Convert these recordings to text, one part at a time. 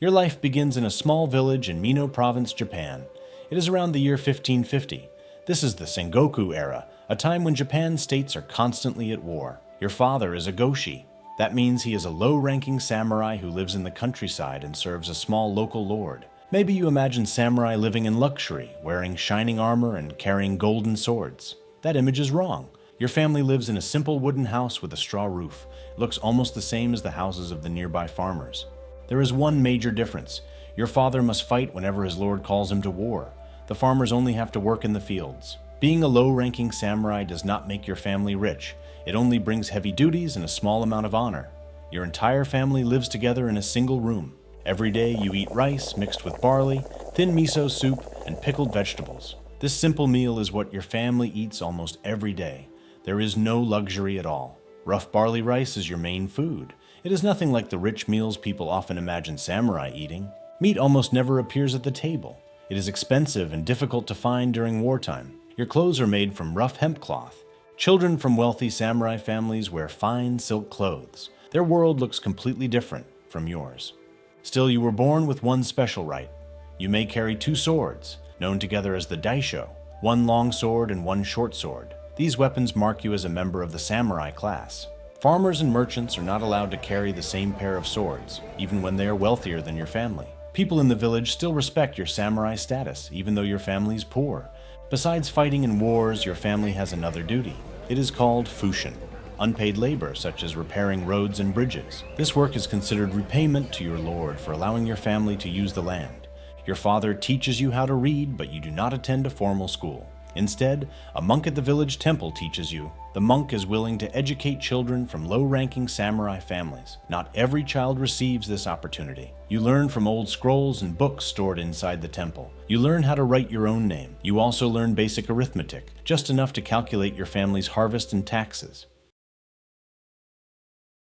Your life begins in a small village in Mino Province, Japan. It is around the year 1550. This is the Sengoku era, a time when Japan's states are constantly at war. Your father is a Goshi. That means he is a low-ranking samurai who lives in the countryside and serves a small local lord. Maybe you imagine samurai living in luxury, wearing shining armor and carrying golden swords. That image is wrong. Your family lives in a simple wooden house with a straw roof. It looks almost the same as the houses of the nearby farmers. There is one major difference. Your father must fight whenever his lord calls him to war. The farmers only have to work in the fields. Being a low-ranking samurai does not make your family rich. It only brings heavy duties and a small amount of honor. Your entire family lives together in a single room. Every day you eat rice mixed with barley, thin miso soup, and pickled vegetables. This simple meal is what your family eats almost every day. There is no luxury at all. Rough barley rice is your main food. It is nothing like the rich meals people often imagine samurai eating. Meat almost never appears at the table. It is expensive and difficult to find during wartime. Your clothes are made from rough hemp cloth. Children from wealthy samurai families wear fine silk clothes. Their world looks completely different from yours. Still, you were born with one special right. You may carry two swords, known together as the daisho, one long sword and one short sword. These weapons mark you as a member of the samurai class. Farmers and merchants are not allowed to carry the same pair of swords, even when they are wealthier than your family. People in the village still respect your samurai status, even though your family is poor. Besides fighting in wars, your family has another duty. It is called fushin, unpaid labor such as repairing roads and bridges. This work is considered repayment to your lord for allowing your family to use the land. Your father teaches you how to read, but you do not attend a formal school. Instead, a monk at the village temple teaches you. The monk is willing to educate children from low-ranking samurai families. Not every child receives this opportunity. You learn from old scrolls and books stored inside the temple. You learn how to write your own name. You also learn basic arithmetic, just enough to calculate your family's harvest and taxes.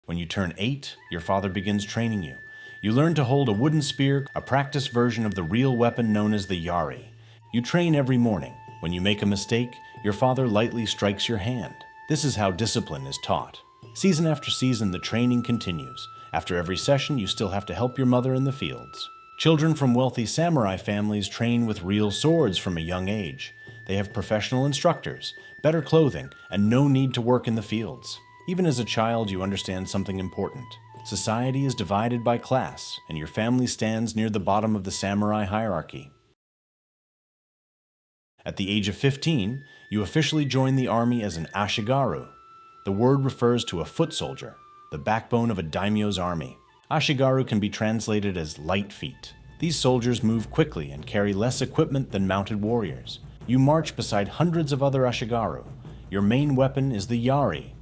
When you turn 8, your father begins training you. You learn to hold a wooden spear, a practice version of the real weapon known as the yari. You train every morning. When you make a mistake, your father lightly strikes your hand. This is how discipline is taught. Season after season, the training continues. After every session, you still have to help your mother in the fields. Children from wealthy samurai families train with real swords from a young age. They have professional instructors, better clothing, and no need to work in the fields. Even as a child, you understand something important. Society is divided by class, and your family stands near the bottom of the samurai hierarchy. At the age of 15, you officially join the army as an ashigaru. The word refers to a foot soldier, the backbone of a daimyo's army. Ashigaru can be translated as light feet. These soldiers move quickly and carry less equipment than mounted warriors. You march beside hundreds of other ashigaru. Your main weapon is the yari,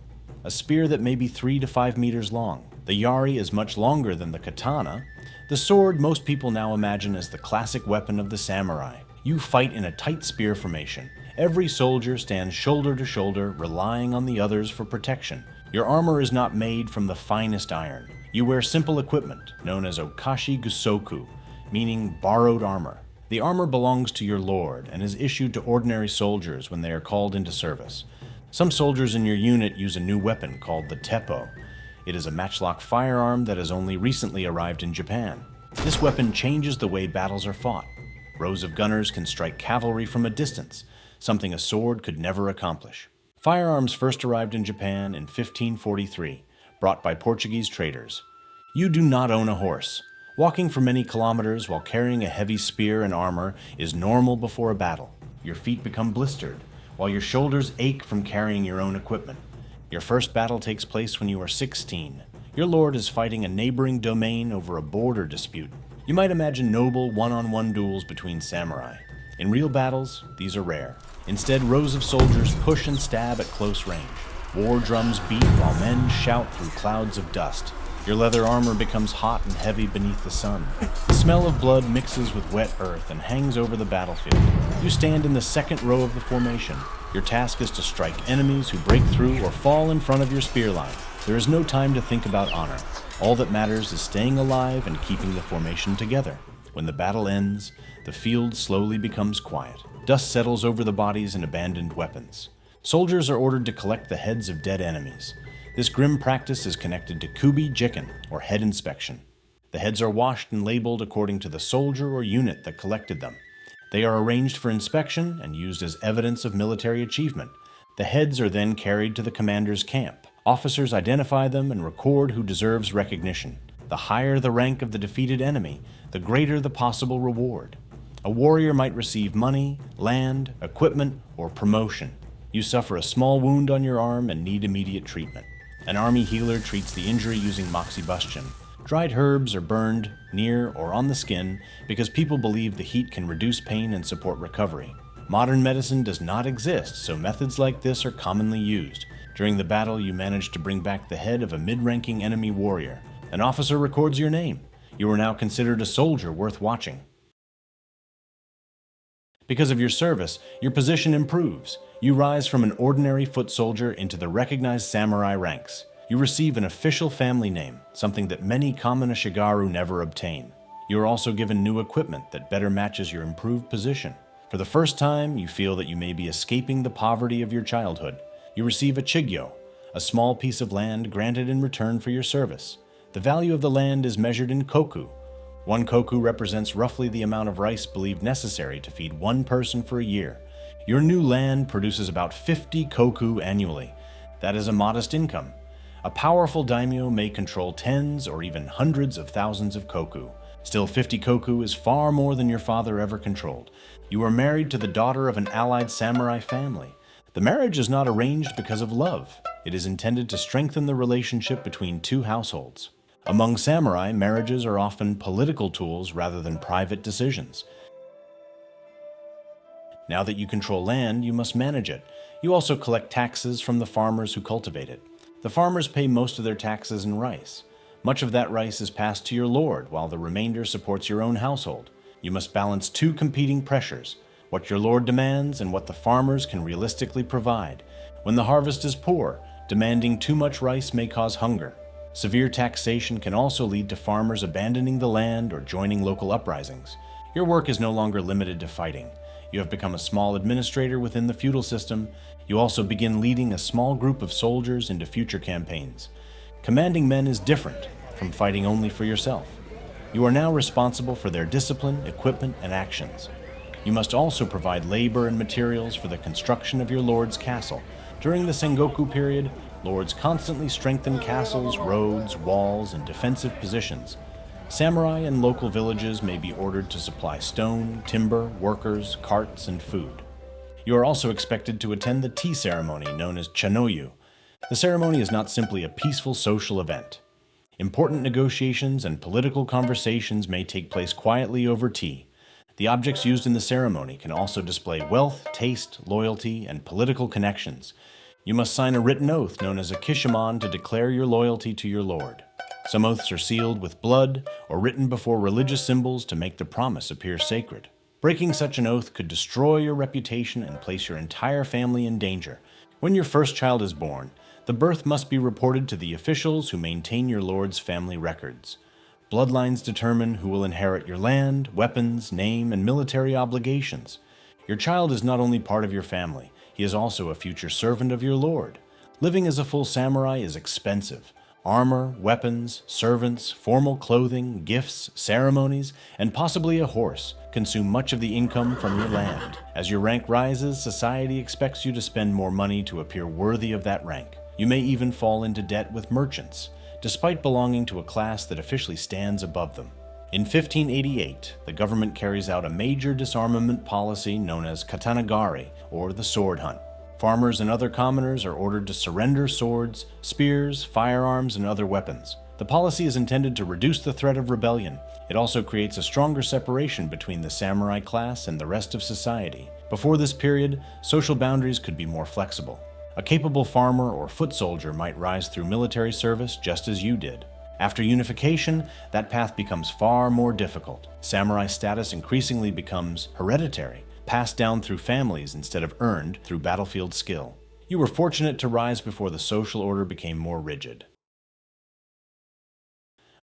a spear that may be 3 to 5 meters long. The yari is much longer than the katana, the sword most people now imagine as the classic weapon of the samurai. You fight in a tight spear formation. Every soldier stands shoulder to shoulder, relying on the others for protection. Your armor is not made from the finest iron. You wear simple equipment, known as okashi gusoku, meaning borrowed armor. The armor belongs to your lord and is issued to ordinary soldiers when they are called into service. Some soldiers in your unit use a new weapon called the teppo. It is a matchlock firearm that has only recently arrived in Japan. This weapon changes the way battles are fought. Rows of gunners can strike cavalry from a distance, something a sword could never accomplish. Firearms first arrived in Japan in 1543, brought by Portuguese traders. You do not own a horse. Walking for many kilometers while carrying a heavy spear and armor is normal before a battle. Your feet become blistered, while your shoulders ache from carrying your own equipment. Your first battle takes place when you are 16. Your lord is fighting a neighboring domain over a border dispute. You might imagine noble one-on-one duels between samurai. In real battles, these are rare. Instead, rows of soldiers push and stab at close range. War drums beat while men shout through clouds of dust. Your leather armor becomes hot and heavy beneath the sun. The smell of blood mixes with wet earth and hangs over the battlefield. You stand in the second row of the formation. Your task is to strike enemies who break through or fall in front of your spear line. There is no time to think about honor. All that matters is staying alive and keeping the formation together. When the battle ends, the field slowly becomes quiet. Dust settles over the bodies and abandoned weapons. Soldiers are ordered to collect the heads of dead enemies. This grim practice is connected to kubi jiken, or head inspection. The heads are washed and labeled according to the soldier or unit that collected them. They are arranged for inspection and used as evidence of military achievement. The heads are then carried to the commander's camp. Officers identify them and record who deserves recognition. The higher the rank of the defeated enemy, the greater the possible reward. A warrior might receive money, land, equipment, or promotion. You suffer a small wound on your arm and need immediate treatment. An army healer treats the injury using moxibustion. Dried herbs are burned near or on the skin because people believe the heat can reduce pain and support recovery. Modern medicine does not exist, so methods like this are commonly used. During the battle, you manage to bring back the head of a mid-ranking enemy warrior. An officer records your name. You are now considered a soldier worth watching. Because of your service, your position improves. You rise from an ordinary foot soldier into the recognized samurai ranks. You receive an official family name, something that many common Ashigaru never obtain. You are also given new equipment that better matches your improved position. For the first time, you feel that you may be escaping the poverty of your childhood. You receive a chigyo, a small piece of land granted in return for your service. The value of the land is measured in koku. 1 koku represents roughly the amount of rice believed necessary to feed 1 person for a year. Your new land produces about 50 koku annually. That is a modest income. A powerful daimyo may control tens or even hundreds of thousands of koku. Still, 50 koku is far more than your father ever controlled. You are married to the daughter of an allied samurai family. The marriage is not arranged because of love. It is intended to strengthen the relationship between 2 households. Among samurai, marriages are often political tools rather than private decisions. Now that you control land, you must manage it. You also collect taxes from the farmers who cultivate it. The farmers pay most of their taxes in rice. Much of that rice is passed to your lord, while the remainder supports your own household. You must balance 2 competing pressures, what your lord demands and what the farmers can realistically provide. When the harvest is poor, demanding too much rice may cause hunger. Severe taxation can also lead to farmers abandoning the land or joining local uprisings. Your work is no longer limited to fighting. You have become a small administrator within the feudal system. You also begin leading a small group of soldiers into future campaigns. Commanding men is different from fighting only for yourself. You are now responsible for their discipline, equipment, and actions. You must also provide labor and materials for the construction of your lord's castle. During the Sengoku period, lords constantly strengthen castles, roads, walls, and defensive positions. Samurai and local villages may be ordered to supply stone, timber, workers, carts, and food. You are also expected to attend the tea ceremony known as chanoyu. The ceremony is not simply a peaceful social event. Important negotiations and political conversations may take place quietly over tea. The objects used in the ceremony can also display wealth, taste, loyalty, and political connections. You must sign a written oath known as a kishiman to declare your loyalty to your lord. Some oaths are sealed with blood or written before religious symbols to make the promise appear sacred. Breaking such an oath could destroy your reputation and place your entire family in danger. When your first child is born, the birth must be reported to the officials who maintain your lord's family records. Bloodlines determine who will inherit your land, weapons, name, and military obligations. Your child is not only part of your family, he is also a future servant of your lord. Living as a full samurai is expensive. Armor, weapons, servants, formal clothing, gifts, ceremonies, and possibly a horse consume much of the income from your land. As your rank rises, society expects you to spend more money to appear worthy of that rank. You may even fall into debt with merchants, despite belonging to a class that officially stands above them. In 1588, the government carries out a major disarmament policy known as katanagari, or the sword hunt. Farmers and other commoners are ordered to surrender swords, spears, firearms, and other weapons. The policy is intended to reduce the threat of rebellion. It also creates a stronger separation between the samurai class and the rest of society. Before this period, social boundaries could be more flexible. A capable farmer or foot soldier might rise through military service just as you did. After unification, that path becomes far more difficult. Samurai status increasingly becomes hereditary, passed down through families instead of earned through battlefield skill. You were fortunate to rise before the social order became more rigid.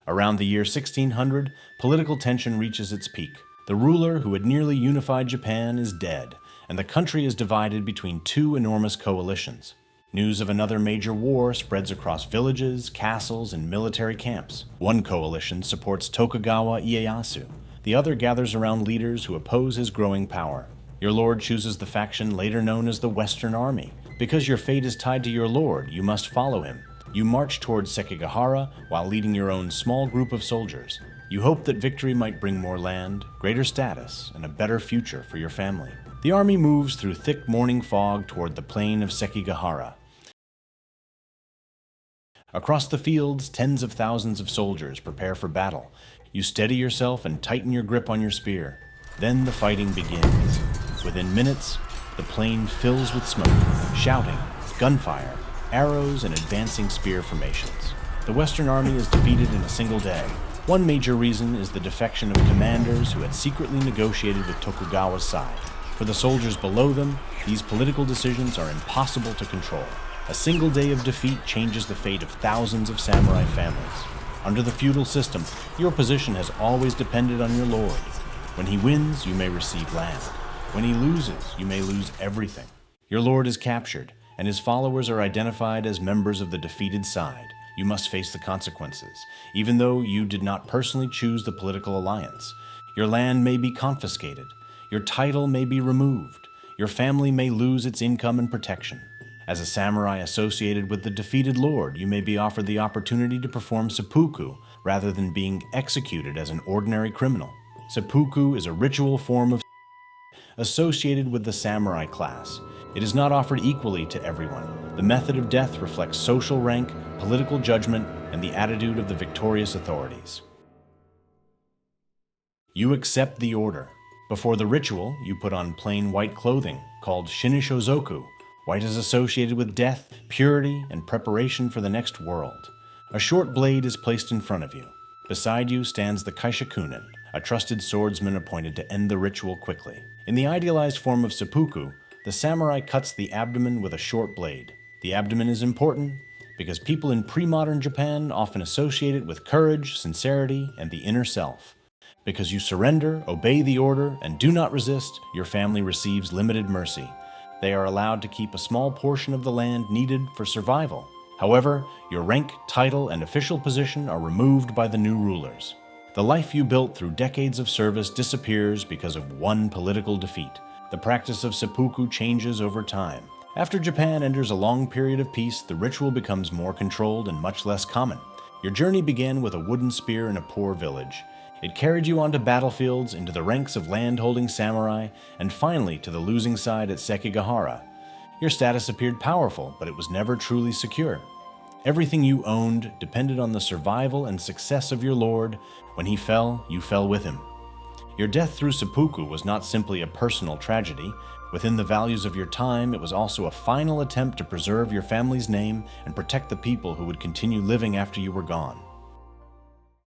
Around the year 1600, political tension reaches its peak. The ruler who had nearly unified Japan is dead, and the country is divided between 2 enormous coalitions. News of another major war spreads across villages, castles, and military camps. One coalition supports Tokugawa Ieyasu. The other gathers around leaders who oppose his growing power. Your lord chooses the faction later known as the Western Army. Because your fate is tied to your lord, you must follow him. You march towards Sekigahara while leading your own small group of soldiers. You hope that victory might bring more land, greater status, and a better future for your family. The army moves through thick morning fog toward the plain of Sekigahara. Across the fields, tens of thousands of soldiers prepare for battle. You steady yourself and tighten your grip on your spear. Then the fighting begins. Within minutes, the plain fills with smoke, shouting, gunfire, arrows, and advancing spear formations. The Western Army is defeated in a single day. One major reason is the defection of commanders who had secretly negotiated with Tokugawa's side. For the soldiers below them, these political decisions are impossible to control. A single day of defeat changes the fate of thousands of samurai families. Under the feudal system, your position has always depended on your lord. When he wins, you may receive land. When he loses, you may lose everything. Your lord is captured, and his followers are identified as members of the defeated side. You must face the consequences, even though you did not personally choose the political alliance. Your land may be confiscated. Your title may be removed. Your family may lose its income and protection. As a samurai associated with the defeated lord, you may be offered the opportunity to perform seppuku rather than being executed as an ordinary criminal. Seppuku is a ritual form of associated with the samurai class. It is not offered equally to everyone. The method of death reflects social rank, political judgment, and the attitude of the victorious authorities. You accept the order. Before the ritual, you put on plain white clothing, called shinishozoku. White is associated with death, purity, and preparation for the next world. A short blade is placed in front of you. Beside you stands the kaishakunin, a trusted swordsman appointed to end the ritual quickly. In the idealized form of seppuku, the samurai cuts the abdomen with a short blade. The abdomen is important because people in pre-modern Japan often associate it with courage, sincerity, and the inner self. Because you surrender, obey the order, and do not resist, your family receives limited mercy. They are allowed to keep a small portion of the land needed for survival. However, your rank, title, and official position are removed by the new rulers. The life you built through decades of service disappears because of one political defeat. The practice of seppuku changes over time. After Japan enters a long period of peace, the ritual becomes more controlled and much less common. Your journey began with a wooden spear in a poor village. It carried you onto battlefields, into the ranks of land-holding samurai, and finally to the losing side at Sekigahara. Your status appeared powerful, but it was never truly secure. Everything you owned depended on the survival and success of your lord. When he fell, you fell with him. Your death through seppuku was not simply a personal tragedy. Within the values of your time, it was also a final attempt to preserve your family's name and protect the people who would continue living after you were gone.